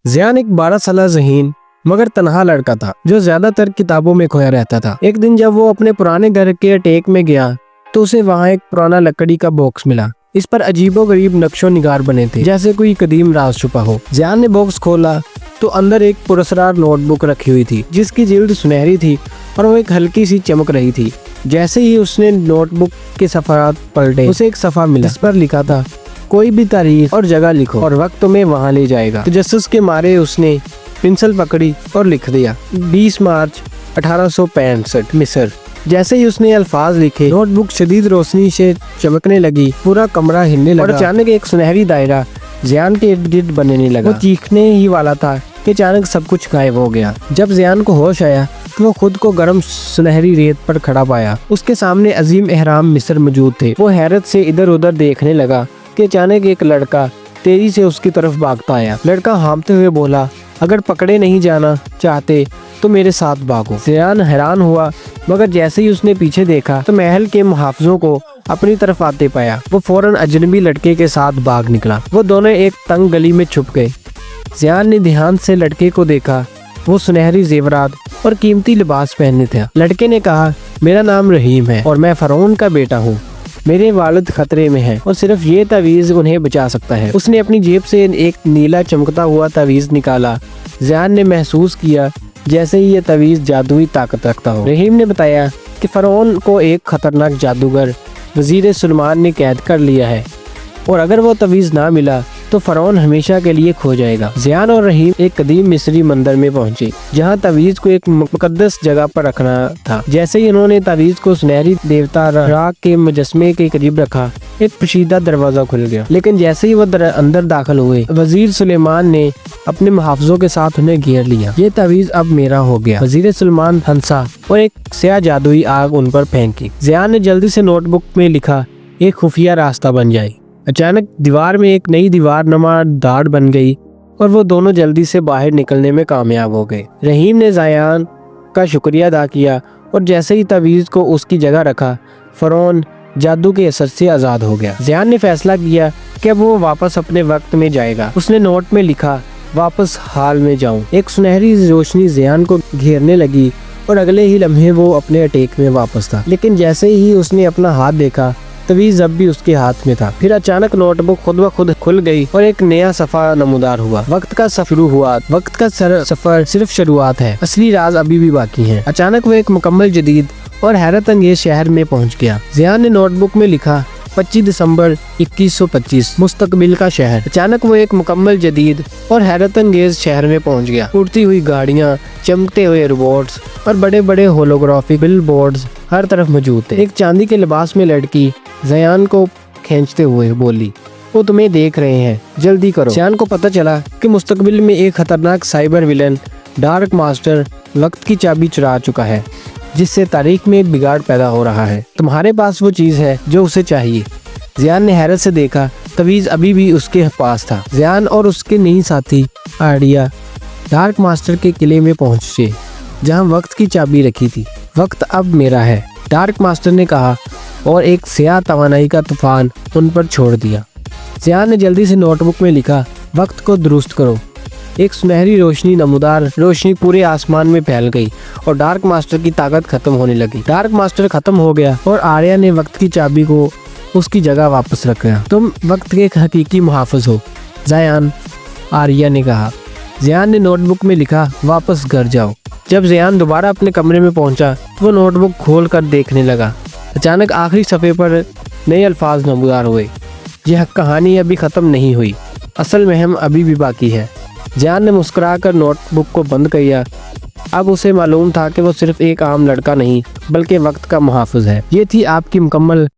زیان ایک 12 سالہ ذہین مگر تنہا لڑکا تھا جو زیادہ تر کتابوں میں کھویا رہتا تھا۔ ایک دن جب وہ اپنے پرانے گھر کے اٹیک میں گیا تو اسے وہاں ایک پرانا لکڑی کا باکس ملا۔ اس پر عجیب و غریب نقش و نگار بنے تھے جیسے کوئی قدیم راز چھپا ہو۔ زیان نے باکس کھولا تو اندر ایک پراسرار نوٹ بک رکھی ہوئی تھی جس کی جلد سنہری تھی اور وہ ایک ہلکی سی چمک رہی تھی۔ جیسے ہی اس نے نوٹ بک کے صفحات پلٹے اسے ایک صفحہ ملا جس پر لکھا تھا کوئی بھی تاریخ اور جگہ لکھو اور وقت تمہیں وہاں لے جائے گا۔ تجسس کے مارے اس نے پنسل پکڑی اور لکھ دیا 20 مارچ 1865 مصر۔ جیسے ہی اس نے الفاظ لکھے نوٹ بک شدید روشنی سے چمکنے لگی، پورا کمرہ ہلنے لگا اور اچانک ایک سنہری دائرہ زیان کے ارد گرد بننے لگا۔ وہ چیخنے ہی والا تھا کہ اچانک سب کچھ غائب ہو گیا۔ جب زیان کو ہوش آیا تو وہ خود کو گرم سنہری ریت پر کھڑا پایا۔ اس کے سامنے عظیم اہرام مصر موجود تھے۔ وہ حیرت سے ادھر ادھر دیکھنے لگا کہ اچانک ایک لڑکا تیزی سے اس کی طرف بھاگتا آیا۔ لڑکا ہانپتے ہوئے بولا، اگر پکڑے نہیں جانا چاہتے تو میرے ساتھ بھاگو۔ زیان حیران ہوا مگر جیسے ہی اس نے پیچھے دیکھا تو محل کے محافظوں کو اپنی طرف آتے پایا۔ وہ فوراً اجنبی لڑکے کے ساتھ بھاگ نکلا۔ وہ دونوں ایک تنگ گلی میں چھپ گئے۔ زیان نے دھیان سے لڑکے کو دیکھا۔ وہ سنہری زیورات اور قیمتی لباس پہنے تھا۔ لڑکے نے کہا، میرا نام رحیم ہے اور میں فرعون کا بیٹا ہوں۔ میرے والد خطرے میں ہیں اور صرف یہ تعویذ انہیں بچا سکتا ہے۔ اس نے اپنی جیب سے ایک نیلا چمکتا ہوا تعویذ نکالا۔ زیان نے محسوس کیا جیسے ہی یہ تعویذ جادوئی طاقت رکھتا ہو۔ رحیم نے بتایا کہ فرعون کو ایک خطرناک جادوگر وزیر سلیمان نے قید کر لیا ہے اور اگر وہ تعویذ نہ ملا تو فرعون ہمیشہ کے لیے کھو جائے گا۔ زیان اور رحیم ایک قدیم مصری مندر میں پہنچے جہاں تعویذ کو ایک مقدس جگہ پر رکھنا تھا۔ جیسے ہی انہوں نے تعویذ کو سنہری دیوتا را کے مجسمے کے قریب رکھا ایک پوشیدہ دروازہ کھل گیا۔ لیکن جیسے ہی وہ اندر داخل ہوئے وزیر سلیمان نے اپنے محافظوں کے ساتھ انہیں گھیر لیا۔ یہ تعویذ اب میرا ہو گیا۔ وزیر سلیمان ہنسا اور ایک سیاہ جادوئی آگ ان پر پھینکی۔ زیان نے جلدی سے نوٹ بک میں لکھا ایک خفیہ راستہ بن جائے۔ اچانک دیوار میں ایک نئی دیوار نما داڑ بن گئی اور وہ دونوں جلدی سے باہر نکلنے میں کامیاب ہو گئے۔ رحیم نے زیان کا شکریہ ادا کیا اور جیسے ہی تعویذ کو اس کی جگہ رکھا فرعون جادو کے اثر سے آزاد ہو گیا۔ زیان نے فیصلہ کیا کہ اب وہ واپس اپنے وقت میں جائے گا۔ اس نے نوٹ میں لکھا واپس حال میں جاؤں۔ ایک سنہری روشنی زیان کو گھیرنے لگی اور اگلے ہی لمحے وہ اپنے اٹیک میں واپس تھا۔ لیکن جیسے ہی اس نے اپنا ہاتھ دیکھا تعویذ اب بھی اس کے ہاتھ میں تھا۔ پھر اچانک نوٹ بک خود بخود کھل گئی اور ایک نیا صفحہ نمودار ہوا۔ وقت کا سفر صرف شروعات ہے، اصلی راز ابھی بھی باقی ہیں۔ اچانک وہ ایک مکمل جدید اور حیرت انگیز شہر میں پہنچ گیا۔ زیان نے نوٹ بک میں لکھا 25 دسمبر 2125 مستقبل کا شہر۔ اچانک وہ ایک مکمل جدید اور حیرت انگیز شہر میں پہنچ گیا۔ اڑتی ہوئی گاڑیاں، چمکتے ہوئے روبوٹس اور بڑے بڑے ہولوگرافک بل بورڈز ہر طرف موجود تھے۔ ایک چاندی کے لباس میں لڑکی زیان کو کھینچتے ہوئے بولی، وہ تمہیں دیکھ رہے ہیں، جلدی کرو۔ زیان کو پتہ چلا کہ مستقبل میں ایک خطرناک سائبر ویلن ڈارک ماسٹر وقت کی چابی چرا چکا ہے جس سے تاریخ میں ایک بگاڑ پیدا ہو رہا ہے۔ تمہارے پاس وہ چیز ہے جو اسے چاہیے۔ زیان نے حیرت سے دیکھا تعویذ ابھی بھی اس کے پاس تھا۔ زیان اور اس کے نئی ساتھی آئیڈیا ڈارک ماسٹر کے قلعے میں پہنچے جہاں وقت کی چابی رکھی تھی۔ وقت اب میرا ہے، ڈارک ماسٹر نے کہا اور ایک سیاہ توانائی کا طوفان ان پر چھوڑ دیا۔ زیان نے جلدی سے نوٹ بک میں لکھا وقت کو درست کرو۔ ایک سنہری روشنی نمودار روشنی پورے آسمان میں پھیل گئی اور ڈارک ماسٹر کی طاقت ختم ہونے لگی۔ ڈارک ماسٹر ختم ہو گیا اور آریہ نے وقت کی چابی کو اس کی جگہ واپس رکھا۔ تم وقت کے حقیقی محافظ ہو زیان، آریہ نے کہا۔ زیان نے نوٹ بک میں لکھا واپس گھر جاؤ۔ جب زیان دوبارہ اپنے کمرے میں پہنچا تو وہ نوٹ بک کھول کر دیکھنے لگا۔ اچانک آخری صفحے پر نئے الفاظ نمودار ہوئے، یہ کہانی ابھی ختم نہیں ہوئی، اصل مہم ابھی بھی باقی ہے۔ زیان نے مسکرا کر نوٹ بک کو بند کیا۔ اب اسے معلوم تھا کہ وہ صرف ایک عام لڑکا نہیں بلکہ وقت کا محافظ ہے۔ یہ تھی آپ کی مکمل